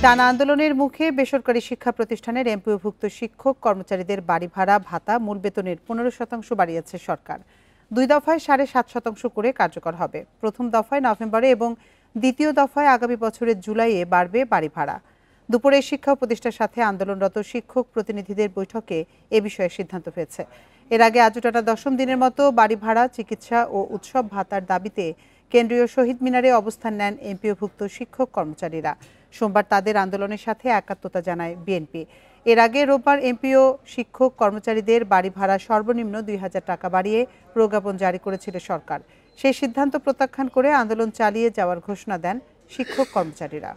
টানা আন্দোলনের মুখে বেসরকারি শিক্ষা প্রতিষ্ঠানের এমপিওভুক্ত শিক্ষক কর্মচারীদের বাড়ি ভাড়া ভাতা মূল বেতনের 15% বাড়িয়েছে সরকার। 2 দফায় 7.5% করে কার্যকর হবে। প্রথম দফায় নভেম্বরে এবং দ্বিতীয় দফায় আগামী বছরের জুলাইয়ে বাড়বে বাড়ি ভাড়া। দুপুরে শিক্ষা উপদেষ্টার সাথে আন্দোলনরত শিক্ষক প্রতিনিধিদের বৈঠকে এ বিষয়ে সিদ্ধান্ত হয়েছে। এর আগে আজও টানা 10ম দিনের মতো বাড়ি ভাড়া, চিকিৎসা ও উৎসব ভাতার দাবিতে কেন্দ্রীয় শহীদ মিনারে অবস্থান নেন এমপিওভুক্ত শিক্ষক কর্মচারীরা। সোমবার তাদের আন্দোলনের সাথে একাত্মতা জানায় বিএনপি। এর আগে রোববার এমপিও শিক্ষক কর্মচারীদের বাড়ি ভাড়া সর্বনিম্ন 2000 টাকা বাড়িয়ে প্রজ্ঞাপন জারি করেছিল সরকার। সেই সিদ্ধান্ত প্রত্যাখ্যান করে আন্দোলন চালিয়ে যাওয়ার ঘোষণা দেন শিক্ষক কর্মচারীরা।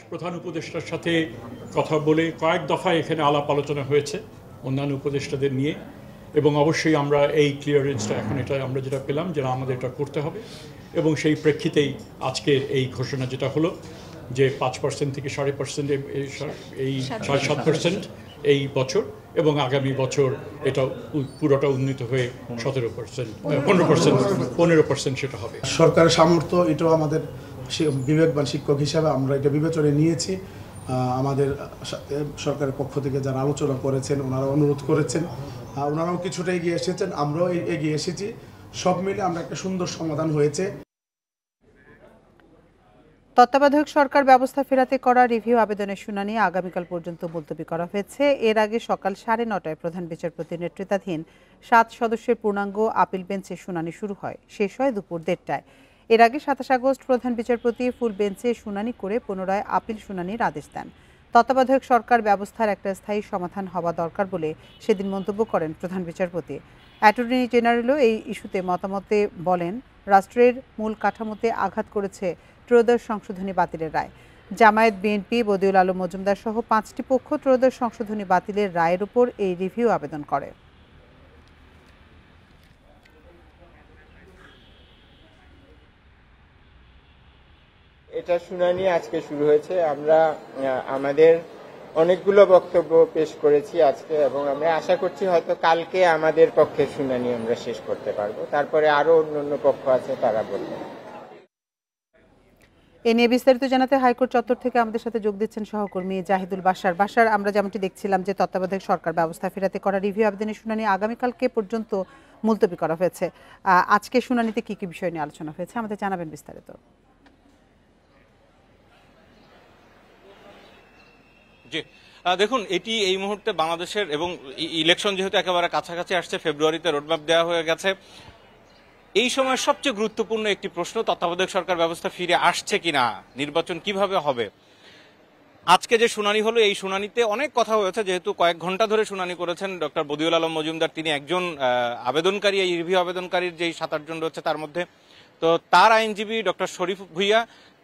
প্রধান উপদেষ্টার সাথে কথা বলে কয়েক দফায় এখানে আলাপ আলোচনা হয়েছে অন্যান্য উপদেষ্টাদের নিয়ে, এবং অবশ্যই আমরা এই ক্লিয়ারেন্সটা এখন এটা আমরা যেটা পেলাম যে আমাদের এটা করতে হবে, এবং সেই প্রেক্ষিতেই আজকের এই ঘোষণা যেটা হলো যে 5% থেকে 7.5% এই 7.5% এই বছর, এবং আগামী বছর এটা পুরোটা উন্নীত হয়ে 17%, 15% সেটা হবে। সরকারের সামর্থ্য এটাও আমাদের বিবেকবান শিক্ষক হিসাবে আমরা এটা বিবেচনায় নিয়েছি। আমাদের সাথে সরকারের পক্ষ থেকে যারা আলোচনা করেছেন, ওনারা অনুরোধ করেছেন, ওনারাও কিছুটা এগিয়ে এসেছেন, আমরাও এগিয়ে এসেছি। সব মিলে আমরা একটা সুন্দর সমাধান হয়েছে। তত্ত্বাবধায়ক সরকার ব্যবস্থা ফেরাতে করা রিভিউ আবেদনের শুনানি আগামীকাল পর্যন্ত মুলতবি করা হয়েছে। এর আগে সকাল 9:30টায় প্রধান বিচারপতির নেতৃত্বাধীন 7 সদস্যের পূর্ণাঙ্গ আপিল বেঞ্চে শুনানি শুরু হয়, শেষ হয় দুপুর 1:30টায়। এর আগে 27 আগস্ট প্রধান বিচারপতি ফুল বেঞ্চে শুনানি করে পুনরায় আপিল শুনানির আদেশ দেন। তত্ত্বাবধায়ক সরকার ব্যবস্থার একটা স্থায়ী সমাধান হওয়া দরকার বলে সেদিন মন্তব্য করেন প্রধান বিচারপতি। অ্যাটর্নি জেনারেলও এই ইস্যুতে মতামতে বলেন, রাষ্ট্রের মূল কাঠামোতে আঘাত করেছে ত্রয়োদশ সংশোধনী বাতিলের রায়। জামায়াত, বিএনপি, বদিউল আলম মজুমদার সহ 5টি পক্ষ ত্রয়োদশ সংশোধনী বাতিলের রায়ের উপর এই রিভিউ আবেদন করে। এটা শুনানি আজকে শুরু হয়েছে। আমরা আমাদের অনেকগুলো বক্তব্য পেশ করেছি আজকে, এবং আমরা আশা করছি হয়তো কালকে আমাদের পক্ষের শুনানি আমরা শেষ করতে পারবো। তারপরে আরো অন্যান্য পক্ষ আছে, তারা বলবেন। এ নিয়ে বিস্তারিত জানাতে হাইকোর্ট চত্বর থেকে আমাদের সাথে যোগ দিচ্ছেন সহকর্মী জাহিদুল বাশার। আমরা যেমনটি দেখছিলাম যে তত্ত্বাবধায়ক সরকার ব্যবস্থা ফেরাতে করা রিভিউ আবেদনের শুনানি আগামীকালকে পর্যন্ত মুলতবি করা হয়েছে। আজকে শুনানিতে কি কি বিষয় নিয়ে আলোচনা হয়েছে আমাদের জানাবেন বিস্তারিত। জি, দেখুন, এটি এই মুহূর্তে বাংলাদেশের, এবং ইলেকশন যেহেতু একেবারে কাছাকাছি আসছে, ফেব্রুয়ারিতে রোডম্যাপ দেওয়া হয়ে গেছে, এই সময় সবচেয়ে গুরুত্বপূর্ণ একটি প্রশ্ন তত্ত্বাবধায়ক সরকার ব্যবস্থা ফিরে আসছে কিনা, নির্বাচন কিভাবে হবে। আজকে যে শুনানি হলো, এই শুনানিতে অনেক কথা হয়েছে, যেহেতু কয়েক ঘন্টা ধরে শুনানি করেছেন ডক্টর বদিউল আলম মজুমদার। তিনি একজন আবেদনকারী, এই রিভিউ আবেদনকারীর যেই 7-8 জন রয়েছে তার মধ্যে। তো তার আইনজীবী ডক্টর শরীফ ভুইয়া,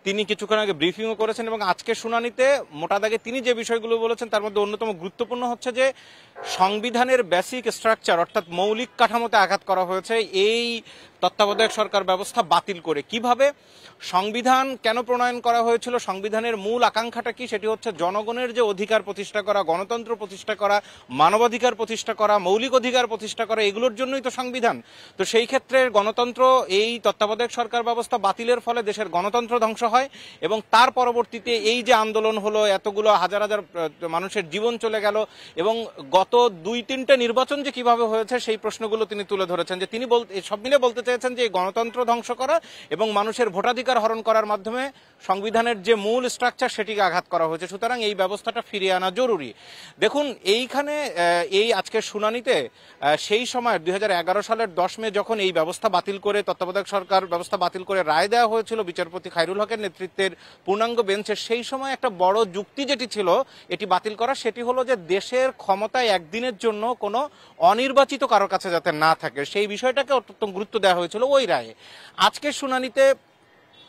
তিনি কিছুক্ষণ আগে ব্রিফিংও করেছেন, এবং আজকে শুনানিতে মোটা দাগে তিনি যে বিষয়গুলো বলেছেন তার মধ্যে অন্যতম গুরুত্বপূর্ণ হচ্ছে যে সংবিধানের বেসিক স্ট্রাকচার অর্থাৎ মৌলিক কাঠামোতে আঘাত করা হয়েছে এই তত্ত্বাবধায়ক সরকার ব্যবস্থা বাতিল করে। কিভাবে সংবিধান কেন প্রণয়ন করা হয়েছিল, সংবিধানের মূল আকাঙ্ক্ষাটা কি, সেটি হচ্ছে জনগণের যে অধিকার প্রতিষ্ঠা করা, গণতন্ত্র প্রতিষ্ঠা করা, মানবাধিকার প্রতিষ্ঠা করা, মৌলিক অধিকার প্রতিষ্ঠা করা, এগুলোর জন্যই তো সংবিধান। তো সেই ক্ষেত্রে গণতন্ত্র, এই তত্ত্বাবধায়ক সরকার ব্যবস্থা বাতিলের ফলে দেশের গণতন্ত্র ধ্বংস হয়, এবং তার পরবর্তীতে এই যে আন্দোলন হলো, এতগুলো হাজার হাজার মানুষের জীবন চলে গেল, এবং গত 2-3টে নির্বাচন যে কিভাবে হয়েছে সেই প্রশ্নগুলো তিনি তুলে ধরেছেন। যে তিনি সব মিলে বলতে চেয়েছেন যে গণতন্ত্র ধ্বংস করা এবং মানুষের ভোটাধিকার হরণ করার মাধ্যমে সংবিধানের যে মূল স্ট্রাকচার সেটিকে আঘাত করা হয়েছে। সুতরাং এই ব্যবস্থাটা ফিরিয়ে আনা জরুরি। দেখুন, এইখানে এই আজকের শুনানিতে সেই সময় 2011 সালের 10 মে যখন এই ব্যবস্থা বাতিল করে, তত্ত্বাবধায়ক সরকার ব্যবস্থা বাতিল করে রায় দেওয়া হয়েছিল বিচারপতি খায়রুল হকের নেতৃত্বের পূর্ণাঙ্গ বেঞ্চের, সেই সময় একটা বড় যুক্তি যেটি ছিল এটি বাতিল করা, সেটি হলো যে দেশের ক্ষমতায় একদিনের জন্য কোনো অনির্বাচিত কারোর কাছে যাতে না থাকে, সেই বিষয়টাকে অত্যন্ত গুরুত্ব দেওয়া হয়েছিল ওই রায়ে। আজকের শুনানিতে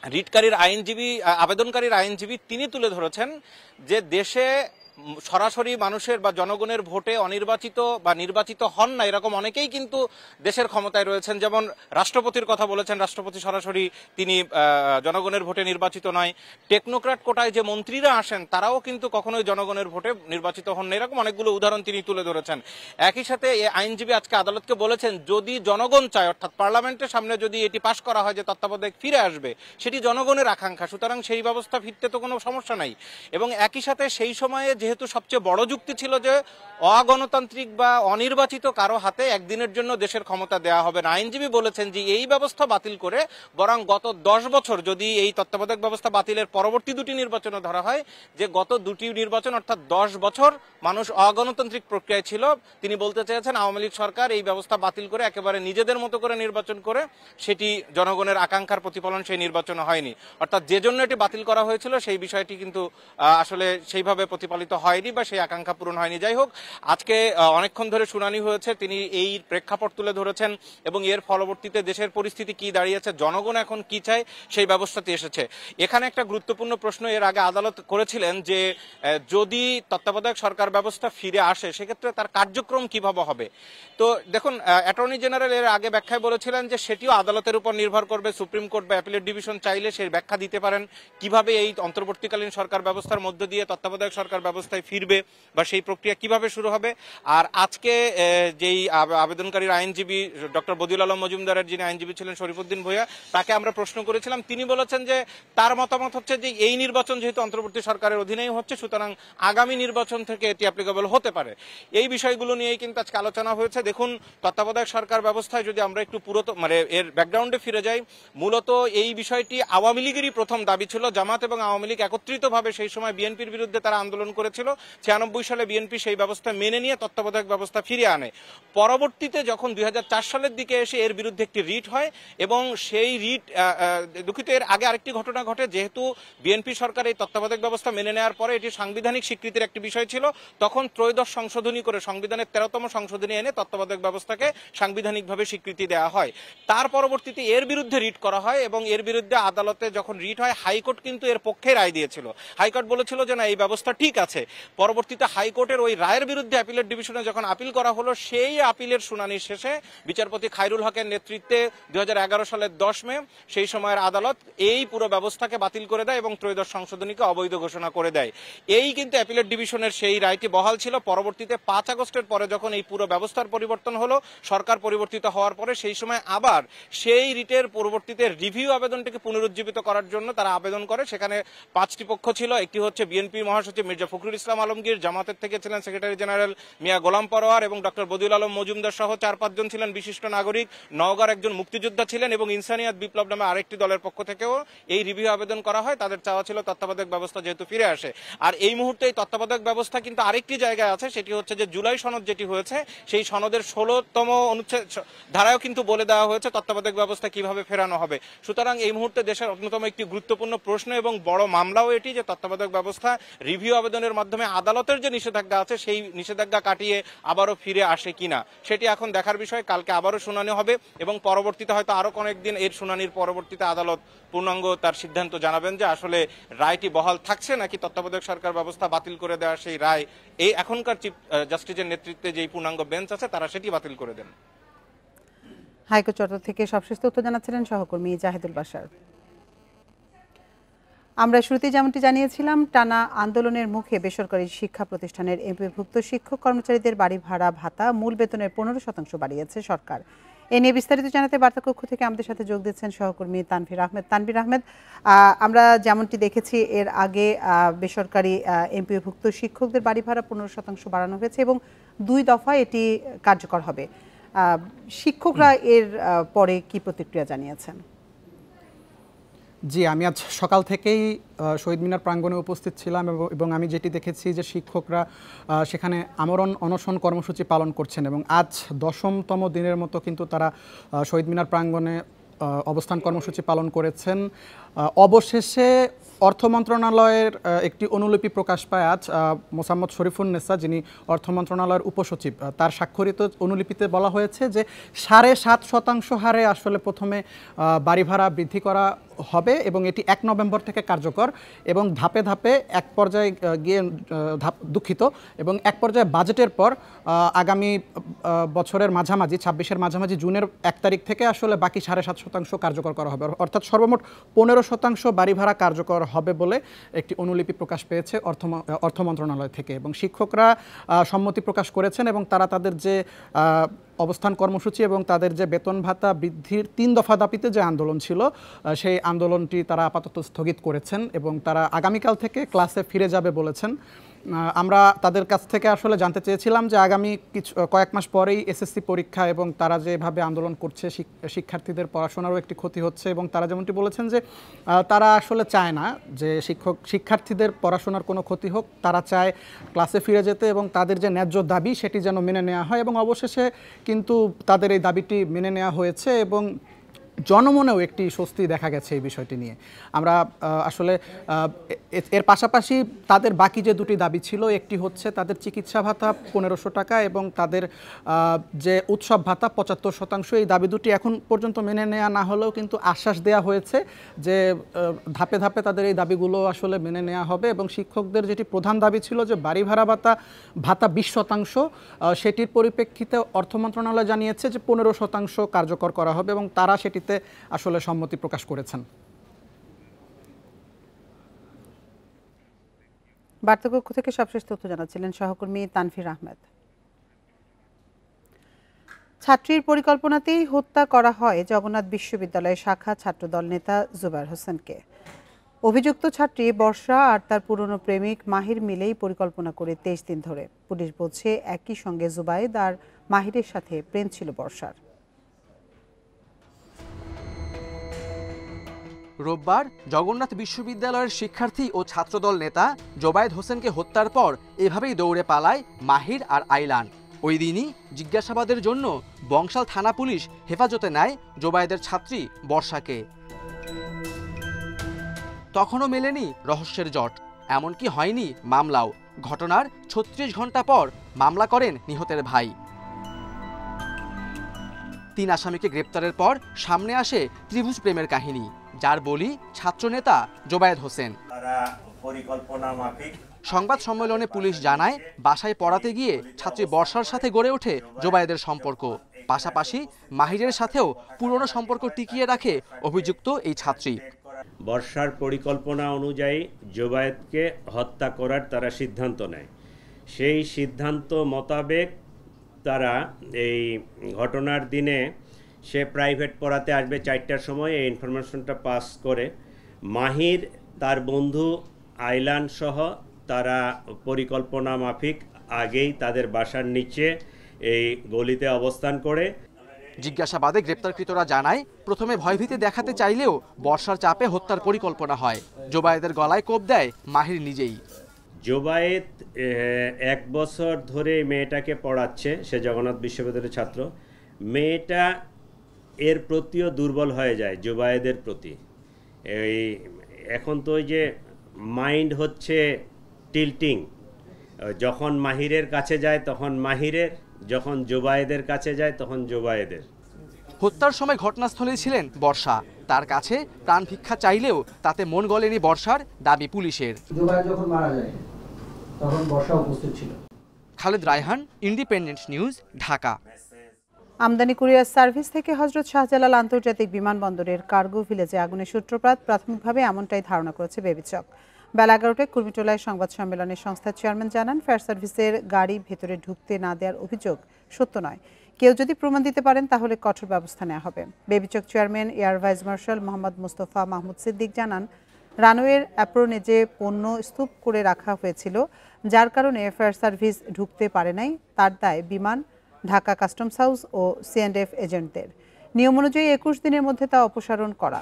রিটকারীর আইনজীবী, আবেদনকারীর আইনজীবী, তিনি তুলে ধরেছেন যে দেশে সরাসরি মানুষের বা জনগণের ভোটে অনির্বাচিত বা নির্বাচিত হন না এরকম অনেকেই কিন্তু দেশের ক্ষমতায় রয়েছেন। যেমন রাষ্ট্রপতির কথা বলেছেন, রাষ্ট্রপতি সরাসরি তিনি জনগণের ভোটে নির্বাচিত নয়। টেকনোক্র্যাট কোটায় যে মন্ত্রীরা আসেন তারাও কিন্তু কখনোই জনগণের ভোটে নির্বাচিত হন না, এরকম অনেকগুলো উদাহরণ তিনি তুলে ধরেছেন। একই সাথে আইনজীবী আজকে আদালতকে বলেছেন যদি জনগণ চায়, অর্থাৎ পার্লামেন্টের সামনে যদি এটি পাশ করা হয় যে তত্ত্বাবধায়ক ফিরে আসবে, সেটি জনগণের আকাঙ্ক্ষা, সুতরাং সেই ব্যবস্থা ফিরতে তো কোনো সমস্যা নাই। এবং একই সাথে সেই সময়ে যেহেতু সবচেয়ে বড় যুক্তি ছিল যে অগণতান্ত্রিক বা অনির্বাচিত কারো হাতে একদিনের জন্য দেশের ক্ষমতা দেওয়া হবে না, আইনজীবী বলেছেন যে এই ব্যবস্থা বাতিল করে বরং গত 10 বছর যদি এই তত্ত্বাবধায়ক ব্যবস্থা বাতিলের পরবর্তী দুটি নির্বাচনে ধরা হয় যে গত দুটি নির্বাচন অর্থাৎ 10 বছর মানুষ অগণতান্ত্রিক প্রক্রিয়ায় ছিল, তিনি বলতে চেয়েছেন আওয়ামী লীগ সরকার এই ব্যবস্থা বাতিল করে একেবারে নিজেদের মতো করে নির্বাচন করে সেটি জনগণের আকাঙ্ক্ষার প্রতিফলন সেই নির্বাচন হয়নি। অর্থাৎ যে জন্য এটি বাতিল করা হয়েছিল সেই বিষয়টি কিন্তু আসলে সেইভাবে প্রতিপালিত হয়নি বা সেই আকাঙ্ক্ষা পূরণ হয়নি। যাই হোক, আজকে অনেকক্ষণ ধরে শুনানি হয়েছে, তিনি এই প্রেক্ষাপট তুলে ধরেছেন এবং এর ফলবর্তীতে দেশের পরিস্থিতি কি দাঁড়িয়েছে, জনগণ এখন কি চায় সেই ব্যবস্থাতে এসেছে। এখানে একটা গুরুত্বপূর্ণ প্রশ্ন এর আগে আদালত করেছিলেন যে যদি তত্ত্বাবধায়ক সরকার ব্যবস্থা ফিরে আসে সেক্ষেত্রে তার কার্যক্রম কিভাবে হবে। তো দেখুন, অ্যাটর্নি জেনারেল এর আগে ব্যাখ্যায় বলেছিলেন যে সেটিও আদালতের উপর নির্ভর করবে, সুপ্রিম কোর্ট বা অ্যাপিলেট ডিভিশন চাইলে সেই ব্যাখ্যা দিতে পারেন কিভাবে এই অন্তর্বর্তীকালীন সরকার ব্যবস্থার মধ্য দিয়ে তত্ত্বাবধায়ক সরকার ব্যবস্থায় ফিরবে বা সেই প্রক্রিয়া কিভাবে শুরু হবে। আর আজকে যেই আবেদনকারীর আইনজীবী ডক্টর বদিউল আলম মজুমদারের যিনি আইনজীবী ছিলেন শরীফুদ্দিন ভূঁইয়া, তাকে আমরা প্রশ্ন করেছিলাম, তিনি বলেছেন যে তার মতামত হচ্ছে যে এই নির্বাচন যেহেতু অন্তর্বর্তী সরকারের অধীনেই হচ্ছে সুতরাং আগামী নির্বাচন থেকে এটি অ্যাপ্লিকেবল হতে পারে। এই বিষয়গুলো নিয়েই কিন্তু আজকে আলোচনা হয়েছে। দেখুন, তত্ত্বাবধায়ক সরকার ব্যবস্থায় যদি আমরা একটু এর ব্যাকগ্রাউন্ডে ফিরে যাই, মূলত এই বিষয়টি আওয়ামী লীগেরই প্রথম দাবি ছিল। জামাত এবং আওয়ামী লীগ একত্রিতভাবে সেই সময় বিএনপির বিরুদ্ধে তারা আন্দোলন করেছিল। 96 সালে বিএনপি সেই ব্যবস্থা মেনে নিয়ে তত্ত্বাবধায়ক ব্যবস্থা ফিরিয়ে আনে। পরবর্তীতে যখন 2004 সালের দিকে এসে এর বিরুদ্ধে একটি রিট হয় এবং সেই রিট দুঃখিত এর আগে আরেকটি ঘটনা ঘটে, যেহেতু বিএনপি সরকার এই তত্ত্বাবধায়ক ব্যবস্থা মেনে নেওয়ার পরে এটি সাংবিধানিক স্বীকৃতির একটি বিষয় ছিল, তখন ত্রয়োদশ সংশোধনী করে সংবিধানের 13তম সংশোধনী এনে তত্ত্বাবধায়ক ব্যবস্থাকে সাংবিধানিকভাবে স্বীকৃতি দেওয়া হয়। তার পরবর্তীতে এর বিরুদ্ধে রিট করা হয় এবং এর বিরুদ্ধে আদালতে যখন রিট হয় হাইকোর্ট কিন্তু এর পক্ষে রায় দিয়েছিল। হাইকোর্ট বলেছিল যে না, এই ব্যবস্থা ঠিক আছে। পরবর্তীতে হাইকোর্টের ওই রায়ের বিরুদ্ধে অ্যাপিলেট ডিভিশনে যখন আপিল করা হলো, সেই আপিলের শুনানির শেষে বিচারপতি খায়রুল হকের নেতৃত্বে 2011 সালের 10 মে সেই সময়ের আদালত এই পুরো ব্যবস্থাকে বাতিল করে দেয় এবং ত্রয়োদশ সংশোধনীকে অবৈধ ঘোষণা করে দেয়। এই কিন্তু অ্যাপিলেট ডিভিশনের সেই রায়টি বহাল ছিল। পরবর্তীতে 5 আগস্টের পরে যখন এই পুরো ব্যবস্থার পরিবর্তন হলো, সরকার পরিবর্তিত হওয়ার পরে সেই সময় আবার সেই রিটের পরবর্তীতে রিভিউ আবেদনটিকে পুনরুজ্জীবিত করার জন্য তারা আবেদন করে। সেখানে 5টি পক্ষ ছিল। একটি হচ্ছে বিএনপি মহাসচিব মির্জা ফখরুল ইসলাম আলমগীর, জামাতের থেকে ছিলেন সেক্রেটারি জেনারেল মিয়া গোলাম পরোয়ার এবং ডক্টর বদিউল আলম মজুমদার সহ 4-5 জন ছিলেন বিশিষ্ট নাগরিক, নওগাঁর একজন মুক্তিযোদ্ধা ছিলেন এবং ইনসানিয়াত বিপ্লব নামে আরেকটি দলের পক্ষ থেকেও এই রিভিউ আবেদন করা হয়। তাদের চাওয়া ছিল তত্ত্বাবধায়ক ব্যবস্থা যেহেতু ফিরে আসে। আর এই মুহূর্তে এই তত্ত্বাবধায়ক ব্যবস্থা কিন্তু আরেকটি জায়গায় আছে, সেটি হচ্ছে যে জুলাই সনদ যেটি হয়েছে সেই সনদের 16তম অনুচ্ছেদ ধারায়ও কিন্তু বলে দেওয়া হয়েছে তত্ত্বাবধায়ক ব্যবস্থা কিভাবে ফেরানো হবে। সুতরাং এই মুহূর্তে দেশের অন্যতম একটি গুরুত্বপূর্ণ প্রশ্ন এবং বড় মামলাও এটি যে তত্ত্বাবধায়ক ব্যবস্থা রিভিউ আবেদনের মাধ্যমে আদালতের যে নিষেধাজ্ঞা আছে সেই নিষেধাজ্ঞা কাটিয়ে আবারও ফিরে আসে কিনা, সেটি এখন দেখার বিষয়। কালকে আবারও শুনানি হবে এবং পরবর্তীতে হয়তো আরো কয়েকদিন এর শুনানির পরবর্তীতে আদালত পূর্ণাঙ্গ তার সিদ্ধান্ত জানাবেন যে আসলে রায়টি বহাল থাকছে নাকি তত্ত্বাবধায়ক সরকার ব্যবস্থা বাতিল করে দেওয়া সেই রায় এই এখনকার চিফ জাস্টিসের নেতৃত্বে যে পূর্ণাঙ্গ বেঞ্চ আছে তারা সেটি বাতিল করে দেন। হাইকোর্ট চত্বর থেকে সবশেষ তথ্য জানাচ্ছিলেন সহকর্মী জাহিদুল বাশার। আমরা শুরুতেই যেমনটি জানিয়েছিলাম, টানা আন্দোলনের মুখে বেসরকারি শিক্ষা প্রতিষ্ঠানের এমপিভুক্ত শিক্ষক কর্মচারীদের বাড়ি ভাড়া ভাতা মূল বেতনের 15% বাড়িয়েছে সরকার। এ নিয়ে বিস্তারিত জানাতে বার্তাকক্ষ থেকে আমাদের সাথে যোগ দিচ্ছেন সহকর্মী তানভীর আহমেদ। তানভীর আহমেদ, আমরা যেমনটি দেখেছি এর আগে বেসরকারি এমপিভুক্ত শিক্ষকদের বাড়ি ভাড়া 15% বাড়ানো হয়েছে এবং 2 দফায় এটি কার্যকর হবে। শিক্ষকরা এর পরে কি প্রতিক্রিয়া জানিয়েছেন? জি, আমি আজ সকাল থেকেই শহীদ মিনার প্রাঙ্গণে উপস্থিত ছিলাম এবং আমি যেটি দেখেছি যে শিক্ষকরা সেখানে আমরণ অনশন কর্মসূচি পালন করছেন এবং আজ 10তম দিনের মতো কিন্তু তারা শহীদ মিনার প্রাঙ্গণে অবস্থান কর্মসূচি পালন করেছেন। অবশেষে অর্থ মন্ত্রণালয়ের একটি অনুলিপি প্রকাশ পায় আজ। মোসাম্মদ শরীফুন্নেসা, যিনি অর্থ মন্ত্রণালয়ের উপসচিব, তার স্বাক্ষরিত অনুলিপিতে বলা হয়েছে যে 7.5% হারে আসলে প্রথমে বাড়ি ভাড়া বৃদ্ধি করা হবে এবং এটি 1 নভেম্বর থেকে কার্যকর এবং ধাপে ধাপে এক পর্যায়ে গিয়ে দুঃখিত এবং এক পর্যায়ে বাজেটের পর আগামী বছরের মাঝামাঝি 26-এর মাঝামাঝি জুনের 1 তারিখ থেকে আসলে বাকি 7.5% কার্যকর করা হবে, অর্থাৎ সর্বমোট 15% বাড়ি ভাড়া কার্যকর হবে বলে একটি অনুলিপি প্রকাশ পেয়েছে অর্থ মন্ত্রণালয় থেকে এবং শিক্ষকরা সম্মতি প্রকাশ করেছেন এবং তারা তাদের যে অবস্থান কর্মসূচি এবং তাদের যে বেতন ভাতা বৃদ্ধির 3 দফা দাবিতে যে আন্দোলন ছিল সেই আন্দোলনটি তারা আপাতত স্থগিত করেছেন এবং তারা আগামীকাল থেকে ক্লাসে ফিরে যাবে বলেছেন। আমরা তাদের কাছ থেকে আসলে জানতে চেয়েছিলাম যে আগামী কয়েক মাস পরেই এসএসসি পরীক্ষা এবং তারা যেভাবে আন্দোলন করছে শিক্ষার্থীদের পড়াশোনারও একটি ক্ষতি হচ্ছে এবং তারা যেমনটি বলেছেন যে তারা আসলে চায় না যে শিক্ষার্থীদের পড়াশোনার কোনো ক্ষতি হোক, তারা চায় ক্লাসে ফিরে যেতে এবং তাদের যে ন্যায্য দাবি সেটি যেন মেনে নেওয়া হয় এবং অবশেষে কিন্তু তাদের এই দাবিটি মেনে নেওয়া হয়েছে এবং জনমনেও একটি স্বস্তি দেখা গেছে এই বিষয়টি নিয়ে। আমরা আসলে এর পাশাপাশি তাদের বাকি যে দুটি দাবি ছিল, একটি হচ্ছে তাদের চিকিৎসা ভাতা 1500 টাকা এবং তাদের যে উৎসব ভাতা 75%। এই দাবি দুটি এখন পর্যন্ত মেনে নেওয়া না হলেও কিন্তু আশ্বাস দেওয়া হয়েছে যে ধাপে ধাপে তাদের এই দাবিগুলো আসলে মেনে নেওয়া হবে এবং শিক্ষকদের যেটি প্রধান দাবি ছিল যে বাড়ি ভাড়া ভাতা 20%, সেটির পরিপ্রেক্ষিতে অর্থ মন্ত্রণালয় জানিয়েছে যে 15% কার্যকর করা হবে এবং তারা সেটি আসলে সম্মতি প্রকাশ করেছেন। বার্তাকক্ষ থেকে সবশেষ তথ্য জানাচ্ছিলেন সহকর্মী তানফির আহমেদ। ছাত্রীর পরিকল্পনাতেই হত্যা করা হয় জগন্নাথ বিশ্ববিদ্যালয়ের শাখা ছাত্রদল নেতা জুবায়ের হোসেনকে। অভিযুক্ত ছাত্রী বর্ষা আর তার পুরনো প্রেমিক মাহির মিলেই পরিকল্পনা করে 23 দিন ধরে। পুলিশ বলছে একই সঙ্গে জুবায়েদ আর মাহিরের সাথে প্রেম ছিল বর্ষার। রোববার জগন্নাথ বিশ্ববিদ্যালয়ের শিক্ষার্থী ও ছাত্রদল নেতা জোবায়েদ হোসেনকে হত্যার পর এভাবেই দৌড়ে পালায় মাহির আর আইলান। ওই দিনই জিজ্ঞাসাবাদের জন্য বংশাল থানা পুলিশ হেফাজতে নেয় জোবায়েদের ছাত্রী বর্ষাকে। তখনও মেলেনি রহস্যের জট, এমনকি হয়নি মামলাও। ঘটনার 36 ঘন্টা পর মামলা করেন নিহতের ভাই। 3 আসামিকে গ্রেপ্তারের পর সামনে আসে ত্রিভুজ প্রেমের কাহিনী, যার বলি ছাত্রনেতা জোবায়েদ হোসেন। সংবাদ সম্মেলনে পুলিশ জানায় বাসায় পড়াতে গিয়ে ছাত্রী বর্ষার সাথে গড়ে ওঠে জোবায়েদের সম্পর্ক। পাশাপাশি মাহিরের সাথেও পুরনো সম্পর্ক টিকিয়ে রাখে অভিযুক্ত এই ছাত্রী। বর্ষার পরিকল্পনা অনুযায়ী জোবায়েদকে হত্যা করার তারা সিদ্ধান্ত নেয়। সেই সিদ্ধান্ত মোতাবেক তারা এই ঘটনার দিনে সে প্রাইভেট পড়াতে আসবে 4টার সময়, এই ইনফরমেশনটা পাস করে মাহির তার বন্ধু আইলান সহ তারা পরিকল্পনা মাফিক আগেই তাদের বাসার নিচে এই গলিতে অবস্থান করে। জিজ্ঞাসাবাদে গ্রেপ্তারকৃতরা জানায় প্রথমে ভয়ভীতি দেখাতে চাইলেও বর্ষার চাপে হত্যার পরিকল্পনা হয়। জোবায়েদের গলায় কোপ দেয় মাহির নিজেই। জোবায়েদ 1 বছর ধরে মেয়েটাকে পড়াচ্ছে, সে জগন্নাথ বিশ্ববিদ্যালয়ের ছাত্র। মেয়েটা এর প্রতিও দুর্বল হয়ে যায় জোবায়েদের প্রতি। এই এখন তো ওই যে মাইন্ড হচ্ছে টিল্টিং, যখন মাহিরের কাছে যায় তখন মাহিরের, যখন জোবায়েদের কাছে যায় তখন জোবায়েদের। হত্যার সময় ঘটনাস্থলেই ছিলেন বর্ষা, তার কাছে প্রাণ ভিক্ষা চাইলেও তাতে মন গলেনি বর্ষার, দাবি পুলিশের। জোবায়েদ যখন মারা যায় তখন বর্ষা উপস্থিত ছিল। Khaled Raihan, independent news, Dhaka. আমদানি কুরিয়ার সার্ভিস থেকে হযরত শাহজালাল আন্তর্জাতিক বিমানবন্দরের কার্গো ভিলেজে আগুনের সূত্রপাত প্রাথমিকভাবে এমনটাই ধারণা করেছে বেবিচক। বেলা 11টায় কুর্মিটোলায় সংবাদ সম্মেলনে সংস্থার চেয়ারম্যান জানান, ফায়ার সার্ভিসের গাড়ি ভেতরে ঢুকতে না দেওয়ার অভিযোগ সত্য নয়। কেউ যদি প্রমাণ দিতে পারেন তাহলে কঠোর ব্যবস্থা নেওয়া হবে। বেবিচক chairman air vice marshal Mohammad Mustafa Mahmud Siddique জানান, রানওয়ের অ্যাপ্রনে যে পণ্য স্তূপ করে রাখা হয়েছিল, যার কারণে ফায়ার সার্ভিস ঢুকতে পারে নাই, তার দায় বিমান, ঢাকা কাস্টমস হাউস ও C&F এজেন্টদের। নিয়ম অনুযায়ী 21 দিনের মধ্যে তা অপসারণ করা।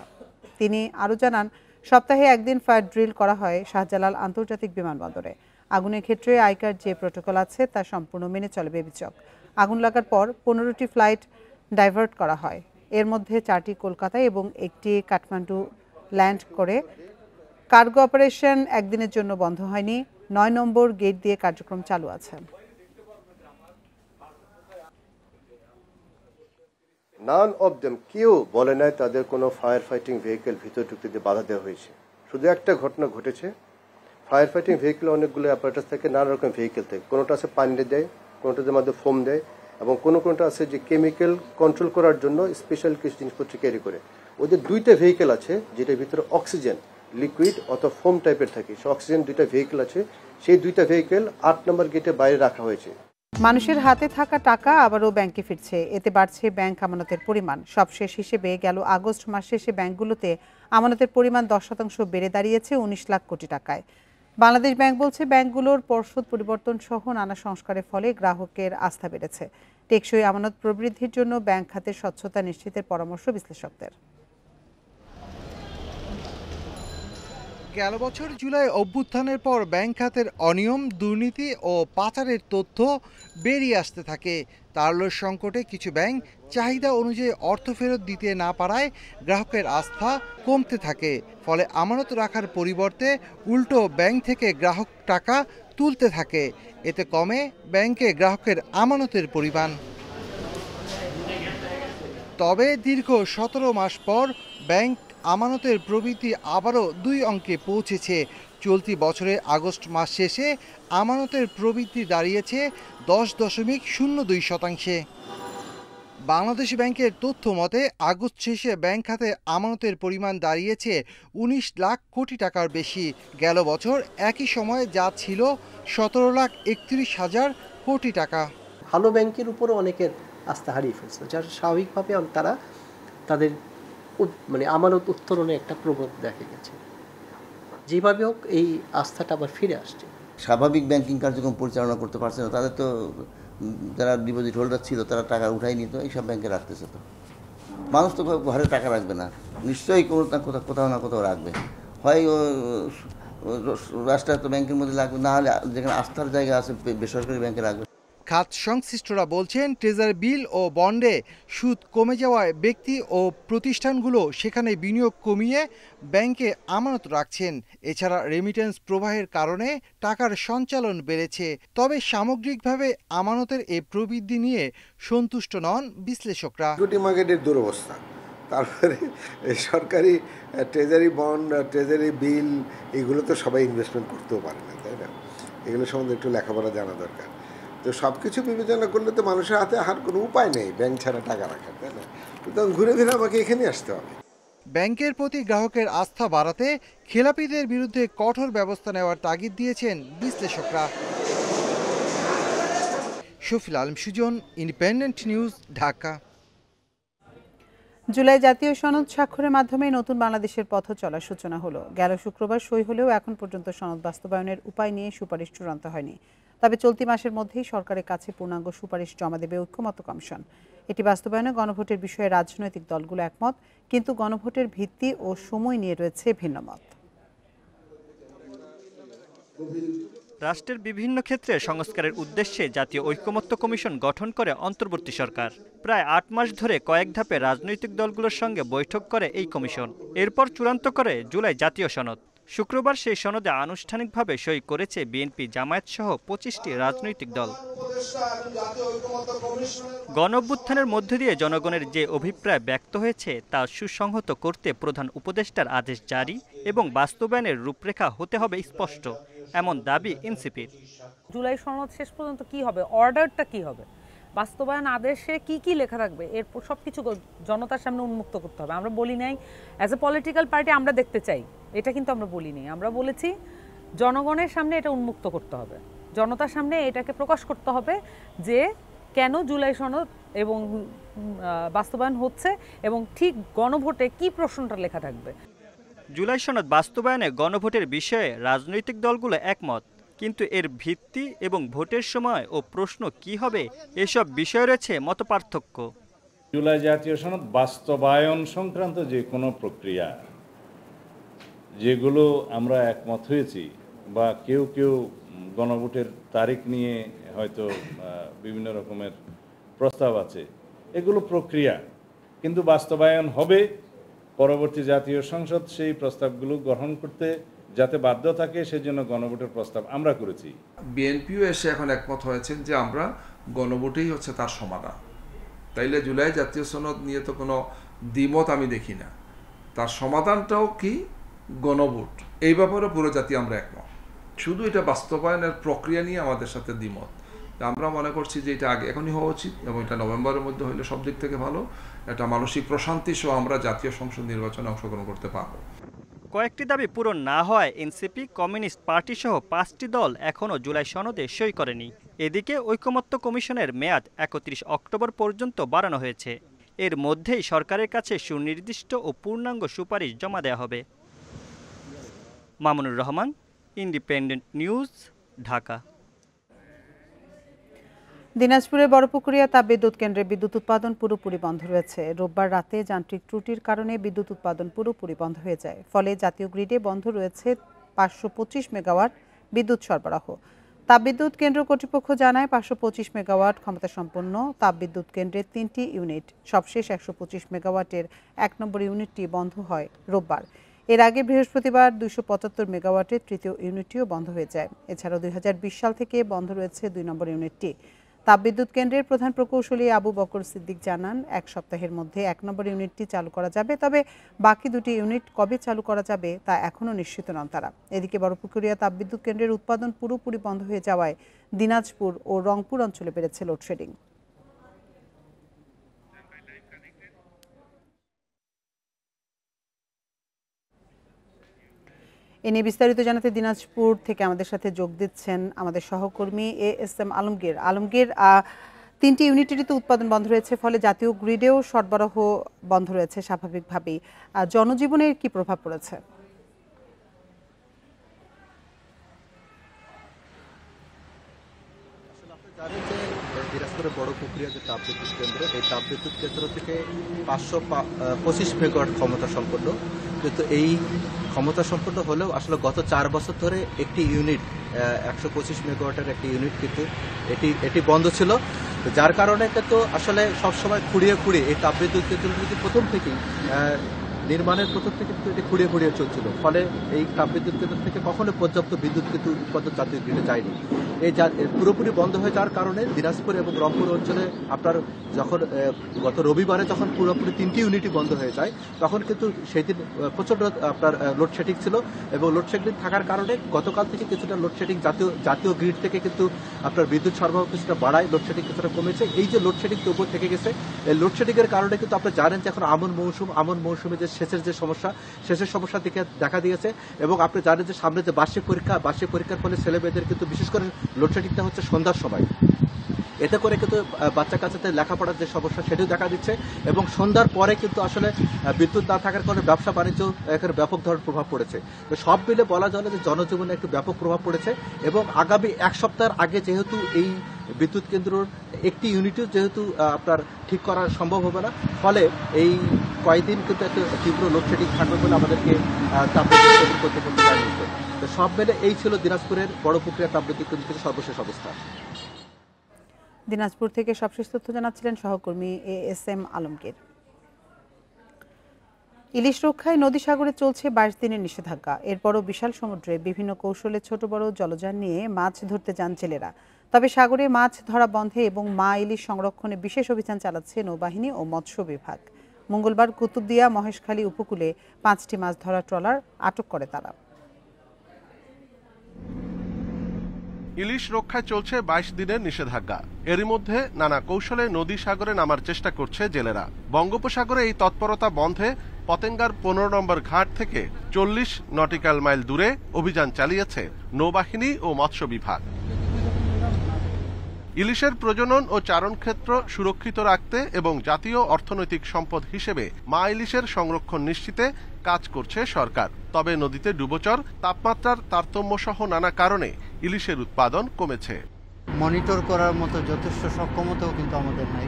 তিনি আরও জানান, সপ্তাহে 1 দিন ফায়ার ড্রিল করা হয় শাহজালাল আন্তর্জাতিক বিমানবন্দরে। আগুনের ক্ষেত্রে আইকার যে প্রোটোকল আছে তা সম্পূর্ণ মেনে চলে বেবিচক। আগুন লাগার পর 15টি ফ্লাইট ডাইভার্ট করা হয়। এর মধ্যে 4টি কলকাতায় এবং 1টি কাঠমান্ডু ল্যান্ড করে। কার্গো অপারেশন একদিনের জন্য বন্ধ হয়নি। 9 নম্বর গেট দিয়ে কার্যক্রম চালু আছে। নান অফ দেম কেউ বলে নাই তাদের কোনো ফায়ার ফাইটিং ভেহিকেল ভিতরে ঢুকতে দিয়ে বাধা দেওয়া হয়েছে। শুধু একটা ঘটনা ঘটেছে, ফায়ার ফাইটিং ভেহিকেল অনেকগুলো অ্যাপারেটাস থেকে, নানা রকম ভেহিকেল থেকে, কোনোটা আছে পানি দেয়, কোনোটার মধ্যে ফোম দেয়, এবং কোনোটা আছে যে কেমিক্যাল কন্ট্রোল করার জন্য স্পেশাল কিছু জিনিসপত্র ক্যারি করে। ওদের 2টা ভেহিকেল আছে যেটার ভিতরে অক্সিজেন লিকুইড অথবা ফোম টাইপের থাকে, সে অক্সিজেন 2টা ভেহিকেল আছে, সেই 2টা ভেহিকেল 8 নম্বর গেটে বাইরে রাখা হয়েছে। মানুষের হাতে থাকা টাকা আবারও ব্যাংকে ফিরছে, এতে বাড়ছে ব্যাংক আমানতের পরিমাণ। সবশেষ হিসেবে গেল আগস্ট মাস শেষে ব্যাংকগুলোতে আমানতের পরিমাণ 10% বেড়ে দাঁড়িয়েছে 19 লাখ কোটি টাকায়। বাংলাদেশ ব্যাংক বলছে, ব্যাংকগুলোর পর্ষদ পরিবর্তন সহ নানা সংস্কারের ফলে গ্রাহকের আস্থা বেড়েছে। টেকসই আমানত প্রবৃদ্ধির জন্য ব্যাংক খাতের স্বচ্ছতা নিশ্চিতের পরামর্শ বিশ্লেষকদের। গেল বছর জুলাই অভ্যুত্থানের পর ব্যাংক খাতের অনিয়ম, দুর্নীতি ও পাচারের তথ্য বেরিয়ে আসতে থাকে। তারল্য সংকটে কিছু ব্যাংক চাহিদা অনুযায়ী অর্থ ফেরত দিতে না পারায় গ্রাহকের আস্থা কমতে থাকে। ফলে আমানত রাখার পরিবর্তে উল্টো ব্যাংক থেকে গ্রাহক টাকা তুলতে থাকে। এতে কমে ব্যাংকে গ্রাহকের আমানতের পরিমাণ। তবে দীর্ঘ 17 মাস পর ব্যাংক আমানতের প্রবৃদ্ধি আবারও 2 অঙ্কে পৌঁছেছে। চলতি বছরে আগস্ট মাস শেষে আমানতের প্রবৃদ্ধি দাঁড়িয়েছে 10.02%। বাংলাদেশ ব্যাংকের তথ্য মতে আগস্ট শেষে ব্যাংক খাতে আমানতের পরিমাণ দাঁড়িয়েছে 19 লাখ কোটি টাকার বেশি। গেল বছর একই সময়ে যা ছিল 17,31,000 কোটি টাকা। ভালো ব্যাংকের উপরও অনেকের আস্থা হারিয়ে ফেলছে, যার স্বাভাবিকভাবে তারা তাদের আমানত উত্তোলনে একটা প্রবণতা দেখা গেছে। যেভাবে হোক এই আস্থাটা আবার ফিরে আসছে। স্বাভাবিক ব্যাংকিং কার্যক্রম পরিচালনা করতে পারছে না, তাদের তো যারা ডিপোজিট হোল্ডার ছিল তারা টাকা উঠাই নিত, এইসব ব্যাংকে রাখতেছে। তো মানুষ তো ঘরে টাকা রাখবে না, নিশ্চয়ই কোথাও না কোথাও রাখবে। হয় রাষ্ট্রায়ত্ত ব্যাংকের মধ্যে লাগবে, না হলে যেখানে আস্থার জায়গা আছে বেসরকারি ব্যাংকে রাখবে। খাত সংশ্লিষ্টরা বলছেন, ট্রেজারি বিল ও বন্ডে সুদ কমে যাওয়ায় ব্যক্তি ও প্রতিষ্ঠানগুলো সেখানে বিনিয়োগ কমিয়ে ব্যাংকে আমানত রাখছেন। এছাড়া রেমিটেন্স প্রবাহের কারণে টাকার সঞ্চালন বেড়েছে। তবে সামগ্রিকভাবে আমানতের এই প্রবৃদ্ধি নিয়ে সন্তুষ্ট নন বিশ্লেষকরা। ইকুইটি মার্কেটের দুরবস্থা, তারপরে সরকারি ট্রেজারি বন্ড, ট্রেজারি বিল, এগুলো তো সবাই ইনভেস্টমেন্ট করতেও পারে না, তাই না? এগুলো সম্বন্ধে একটু লেখাপড়া জানা দরকার। তো সব কিছু বিবেচনা করলে তো মানুষের হাতে আর কোনো উপায় নেই ব্যাংক ছাড়া টাকা রাখার, তাই না? সুতরাং ঘুরে ফিরে আমাকে এখানে আসতে হবে। ব্যাংকের প্রতি গ্রাহকের আস্থা বাড়াতে খেলাপিদের বিরুদ্ধে কঠোর ব্যবস্থা নেওয়ার তাগিদ দিয়েছেন বিশ্লেষকরা। Shafil Alam Sujan, independent news, Dhaka. July জাতীয় সনদ স্বাক্ষরের মাধ্যমে নতুন বাংলাদেশের পথ চলার সূচনা হলো। গেল শুক্রবার সই হলেও এখন পর্যন্ত সনদ বাস্তবায়নের উপায় নিয়ে সুপারিশ চূড়ান্ত হয়নি। তবে চলতি মাসের মধ্যেই সরকারের কাছে পূর্ণাঙ্গ সুপারিশ জমা দেবে ঐক্যমত্য কমিশন। এটি বাস্তবায়নে গণভোটের বিষয়ে রাজনৈতিক দলগুলো একমত, কিন্তু গণভোটের ভিত্তি ও সময় নিয়ে রয়েছে ভিন্ন মত। রাষ্ট্রের বিভিন্ন ক্ষেত্রে সংস্কারের উদ্দেশ্যে জাতীয় ঐক্যমত্য কমিশন গঠন করে অন্তর্বর্তী সরকার। প্রায় 8 মাস ধরে কয়েক ধাপে রাজনৈতিক দলগুলোর সঙ্গে বৈঠক করে এই কমিশন। এরপর চূড়ান্ত করে জুলাই জাতীয় সনদ। শুক্রবার সেই সনদে আনুষ্ঠানিকভাবে সই করেছে বিএনপি, জামায়াত সহ 25টি রাজনৈতিক দল। গণঅভ্যুত্থানের মধ্যে দিয়ে জনগণের যে অভিপ্রায় ব্যক্ত হয়েছে তা সুসংহত করতে প্রধান উপদেষ্টার আদেশ জারি এবং বাস্তবায়নের রূপরেখা হতে হবে স্পষ্ট, এমন দাবি এনসিপির। জুলাই সনদ শেষ পর্যন্ত কি হবে, অর্ডারটা কি হবে, বাস্তবায়ন আদেশে কি কি লেখা থাকবে, এরপর সবকিছু জনতার সামনে উন্মুক্ত করতে হবে। আমরা বলি নাই অ্যাজ এ পলিটিক্যাল পার্টি আমরা দেখতে চাই, এটা কিন্তু আমরা বলিনি। আমরা বলেছি জনগণের সামনে এটা উন্মুক্ত করতে হবে, জনতার সামনে এটাকে প্রকাশ করতে হবে যে কেন জুলাই সনদ এবং বাস্তবায়ন হচ্ছে এবং ঠিক গণভোটে কি প্রশ্নটা লেখা থাকবে। জুলাই সনদ বাস্তবায়নে গণভোটের বিষয়ে রাজনৈতিক দলগুলো একমত, কিন্তু এর ভিত্তি এবং ভোটের সময় ও প্রশ্ন কি হবে এসব বিষয় রয়েছে মতপার্থক্য। জুলাই জাতীয় সনদ বাস্তবায়ন সংক্রান্ত যে কোনো প্রক্রিয়া যেগুলো আমরা একমত হয়েছি বা কেউ কেউ গণভোটের তারিখ নিয়ে হয়তো বিভিন্ন রকমের প্রস্তাব আছে, এগুলো প্রক্রিয়া, কিন্তু বাস্তবায়ন হবে পরবর্তী জাতীয় সংসদ সেই প্রস্তাবগুলো গ্রহণ করতে যাতে বাধ্য থাকে সেজন্য গণভোটের প্রস্তাব আমরা করেছি। বিএনপিও এসে এখন একমত হয়েছেন যে আমরা গণভোটেই হচ্ছে তার সমাধান, তাইলে জুলাই জাতীয় সনদ নিয়ে তো কোনো দ্বিমত আমি দেখি না। তার সমাধানটাও কি? গণভোট। এই ব্যাপারে পুরো জাতি আমরা একমত। শুধু এটা বাস্তবায়নের প্রক্রিয়া নিয়ে আমাদের সাথে দ্বিমত। আমরা মনে করছি যে এটা আগে এখনই হওয়া উচিত এবং এটা নভেম্বরের মধ্যে হলে সব দিক থেকে ভালো। এটা মানসিক প্রশান্তি সহ আমরা জাতীয় সংসদ নির্বাচনে অংশগ্রহণ করতে পারবো। কয়েকটি দাবি পূরণ না হওয়ায় এনসিপি, কমিউনিস্ট পার্টি সহ 5টি দল এখনও জুলাই সনদে সই করেনি। এদিকে ঐকমত্য কমিশনের মেয়াদ 31 অক্টোবর পর্যন্ত বাড়ানো হয়েছে। এর মধ্যেই সরকারের কাছে সুনির্দিষ্ট ও পূর্ণাঙ্গ সুপারিশ জমা দেওয়া হবে। Mamunur Rahman, independent news, Dhaka. দিনাজপুরের বড়পুকুরিয়া তাপবিদ্যুৎ কেন্দ্রে বিদ্যুৎ উৎপাদন পুরোপুরি বন্ধ রয়েছে। রোববার রাতে যান্ত্রিক ত্রুটির কারণে বিদ্যুৎ উৎপাদন পুরোপুরি বন্ধ হয়ে যায়। ফলে জাতীয় গ্রিডে বন্ধ রয়েছে 525 মেগাওয়াট বিদ্যুৎ সরবরাহ। তাপবিদ্যুৎ কেন্দ্র কর্তৃপক্ষ জানায় 525 মেগাওয়াট ক্ষমতাসম্পন্ন তাপবিদ্যুৎ কেন্দ্রের 3টি ইউনিট, সবশেষ 125 মেগাওয়াটের 1 নম্বর ইউনিটটি বন্ধ হয় রোববার। এর আগে বৃহস্পতিবার 275 মেগাওয়াটের 3য় ইউনিটটিও বন্ধ হয়ে যায়। এছাড়াও 2020 সাল থেকে বন্ধ রয়েছে 2 নম্বর ইউনিটটি। তাপবিদ্যুৎ কেন্দ্রের প্রধান প্রকৌশলী আবু বকর সিদ্দিক জানান, 1 সপ্তাহের মধ্যে 1 নম্বর ইউনিটটি চালু করা যাবে, তবে বাকি 2টি ইউনিট কবে চালু করা যাবে তা এখনও নিশ্চিত নন তারা। এদিকে বড়পুকুরিয়া তাপবিদ্যুৎ কেন্দ্রের উৎপাদন পুরোপুরি বন্ধ হয়ে যাওয়ায় দিনাজপুর ও রংপুর অঞ্চলে বেড়েছে লোডশেডিং। এ নিয়ে বিস্তারিত জানাতে দিনাজপুর থেকে আমাদের সাথে যোগ দিচ্ছেন আমাদের সহকর্মী ASM আলমগীর। আলমগীর, 3টি ইউনিটেরই তো উৎপাদন বন্ধ রয়েছে, ফলে জাতীয় গ্রিডেও সরবরাহ বন্ধ রয়েছে স্বাভাবিকভাবেই। জনজীবনের কি প্রভাব পড়েছে? জানেন যে দিনাজপুরের বড়পুকুরিয়া যে তাপবিদ্যুৎ কেন্দ্র, এই তাপবিদ্যুৎ কেন্দ্র থেকে 525 মেগাওয়াট ক্ষমতা সম্পন্ন, কিন্তু এই ক্ষমতা সম্পন্ন হলেও আসলে গত 4 বছর ধরে একটি ইউনিট 125 মেগাওয়াটের একটি ইউনিট কিন্তু এটি বন্ধ ছিল, যার কারণে কিন্তু আসলে সবসময় খুঁড়িয়ে এই তাপবিদ্যুৎ কেন্দ্রটি প্রথম থেকেই নির্মাণের প্রথম থেকে কিন্তু এটি খুঁড়িয়ে চলছিল। ফলে এই তাপবিদ্যুৎ কেন্দ্র থেকে কখনো পর্যাপ্ত বিদ্যুৎ কিন্তু উৎপাদন জাতীয় গ্রিডে যায়নি। এই পুরোপুরি বন্ধ হয়ে যাওয়ার কারণে দিনাজপুর এবং রংপুর অঞ্চলে আপনার যখন গত রবিবারে যখন পুরোপুরি 3টি ইউনিটই বন্ধ হয়ে যায়, তখন কিন্তু সেই দিন প্রচণ্ড আপনার লোডশেডিং ছিল এবং লোডশেডিং থাকার কারণে গতকাল থেকে কিছুটা লোডশেডিং জাতীয় গ্রিড থেকে কিন্তু আপনার বিদ্যুৎ সরবরাহ কিছুটা বাড়ায়, লোডশেডিং কিছুটা কমেছে। এই যে লোডশেডিং তবুও থেকে গেছে, এই লোডশেডিংয়ের কারণে কিন্তু আপনারা জানেন যে এখন আমন মৌসুমে যে সেচের যে সমস্যা দেখা দিয়েছে এবং আপনি জানেন যে সামনে যে বার্ষিক পরীক্ষার ফলে ছেলেমেয়েদের কিন্তু বিশেষ করে লোডশেডিংটা হচ্ছে সন্ধ্যার সময়। এতে করে কিন্তু বাচ্চা কাচ্চাদের লেখাপড়ার যে সমস্যা সেটিও দেখা দিচ্ছে এবং সন্ধ্যার পরে কিন্তু আসলে বিদ্যুৎ না থাকার কারণে ব্যবসা বাণিজ্য এখানে ব্যাপক ধরনের প্রভাব পড়েছে। তো সব মিলে বলা চলে যে জনজীবনে একটু ব্যাপক প্রভাব পড়েছে এবং আগামী 1 সপ্তাহের আগে যেহেতু এই বিদ্যুৎ কেন্দ্রের একটি ইউনিটও যেহেতু আপনার ঠিক করা সম্ভব হবে না, ফলে এই কয়েকদিন কিন্তু একটা তীব্র লোডশেডিং থাকবে বলে আমাদেরকে তাপবিদ্যুৎ কর্তৃপক্ষ জানিয়েছে। তো সব মিলে এই ছিল দিনাজপুরের বড়পুকুরিয়া তাপবিদ্যুৎ কেন্দ্র থেকে সর্বশেষ অবস্থা। দিনাজপুর থেকে সবশেষ তথ্য জানাচ্ছিলেন সহকর্মী ASM আলমগীর। ইলিশ রক্ষায় নদী সাগরে চলছে 22 দিনের নিষেধাজ্ঞা। এরপরও বিশাল সমুদ্রে বিভিন্ন কৌশলে ছোট বড় জলযান নিয়ে মাছ ধরতে যান জেলেরা। তবে সাগরে মাছ ধরা বন্ধে এবং মা ইলিশ সংরক্ষণে বিশেষ অভিযান চালাচ্ছে নৌবাহিনী ও মৎস্য বিভাগ। মঙ্গলবার কুতুবদিয়া মহেশখালী উপকূলে 5টি মাছ ধরা ট্রলার আটক করে তারা। ইলিশ রক্ষায় চলছে 22 দিনের নিষেধাজ্ঞা। এরই মধ্যে নানা কৌশলে নদী সাগরে নামার চেষ্টা করছে জেলেরা। বঙ্গোপসাগরে এই তৎপরতা বন্ধে পতেঙ্গার 15 নম্বর ঘাট থেকে 40 নটিক্যাল মাইল দূরে অভিযান চালিয়েছে নৌবাহিনী ও মৎস্য বিভাগ। ইলিশের প্রজনন ও চারণ ক্ষেত্র সুরক্ষিত রাখতে এবং জাতীয় অর্থনৈতিক সম্পদ হিসেবে মা ইলিশের সংরক্ষণ নিশ্চিতে কাজ করছে সরকার। তবে নদীতে ডুবোচর, তাপমাত্রার তারতম্য সহ নানা কারণে ইলিশের উৎপাদন কমেছে। মনিটর করার মতো যথেষ্ট সক্ষমতাও কিন্তু আমাদের নাই।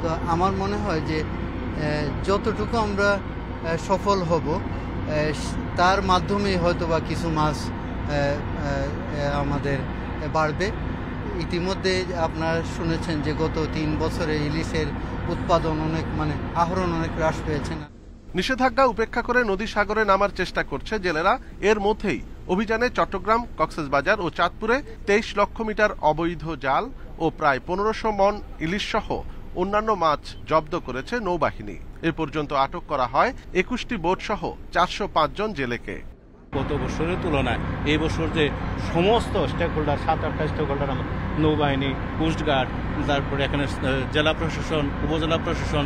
তো আমার মনে হয় যে যতটুকু আমরা সফল হব তার মাধ্যমে হয়তোবা কিছু মাছ আমাদের বাড়বে। ইতিমধ্যে আপনারা শুনেছেন যে গত 3 বছরে ইলিশের উৎপাদন আহরণ অনেক হ্রাস পেয়েছে। নিষেধাজ্ঞা উপেক্ষা করে নদী সাগরে নামার চেষ্টা করছে জেলেরা। এর মধ্যেই অভিযানে চট্টগ্রাম, কক্সবাজার ও চাঁদপুরে 23 লক্ষ মিটার অবৈধ জাল ও প্রায় 1500 মন ইলিশ সহ অন্যান্য মাছ জব্দ করেছে নৌবাহিনী। এ পর্যন্ত আটক করা হয় ২১টি বোট সহ ৪০৫ জন জেলেকে। গত বছরের তুলনায় এই বছর যে সমস্ত স্টেক হোল্ডার ৭-৮টা স্টেক হোল্ডার নৌবাহিনী, কোস্টগার্ড, তারপরে এখানে জেলা প্রশাসন, উপজেলা প্রশাসন,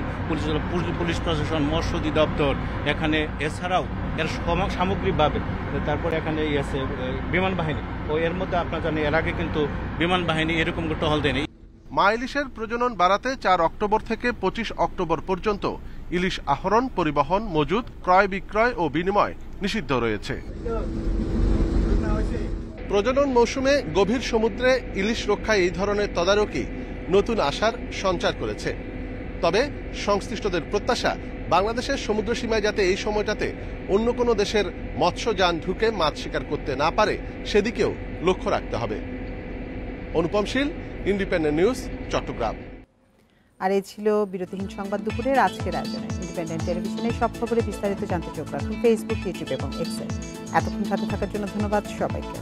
পুলিশ প্রশাসন, মৎস্য অধিদপ্তর, এখানে এছাড়াও এর সামগ্রিকভাবে তারপরে এখানে আছে বিমান বাহিনী। ও এর মধ্যে আপনার জানেন এর আগে কিন্তু বিমান বাহিনী এরকম টহল দেয়নি। মা ইলিশের প্রজনন বাড়াতে ৪ অক্টোবর থেকে ২৫ অক্টোবর পর্যন্ত ইলিশ আহরণ, পরিবহন, মজুত, ক্রয় বিক্রয় ও বিনিময় নিষিদ্ধ রয়েছে। প্রজনন মৌসুমে গভীর সমুদ্রে ইলিশ রক্ষায় এই ধরনের তদারকি নতুন আশার সঞ্চার করেছে। তবে সংশ্লিষ্টদের প্রত্যাশা, বাংলাদেশের সমুদ্র সীমায় যাতে এই সময়টাতে অন্য কোনো দেশের মৎস্যযান ঢুকে মাছ শিকার করতে না পারে সেদিকেও লক্ষ্য রাখতে হবে। অনুপম শীল, ইন্ডিপেন্ডেন্ট নিউজ, চট্টগ্রাম। আর এই ছিল বিরতিহীন সংবাদ দুপুরের আজকের আয়োজনে। ইন্ডিপেন্ডেন্ট টেলিভিশনের সব খবরে বিস্তারিত জানতে চোখ রাখুন ফেসবুক, ইউটিউব এবং এক্সে। এতক্ষণ সাথে থাকার জন্য ধন্যবাদ সবাইকে।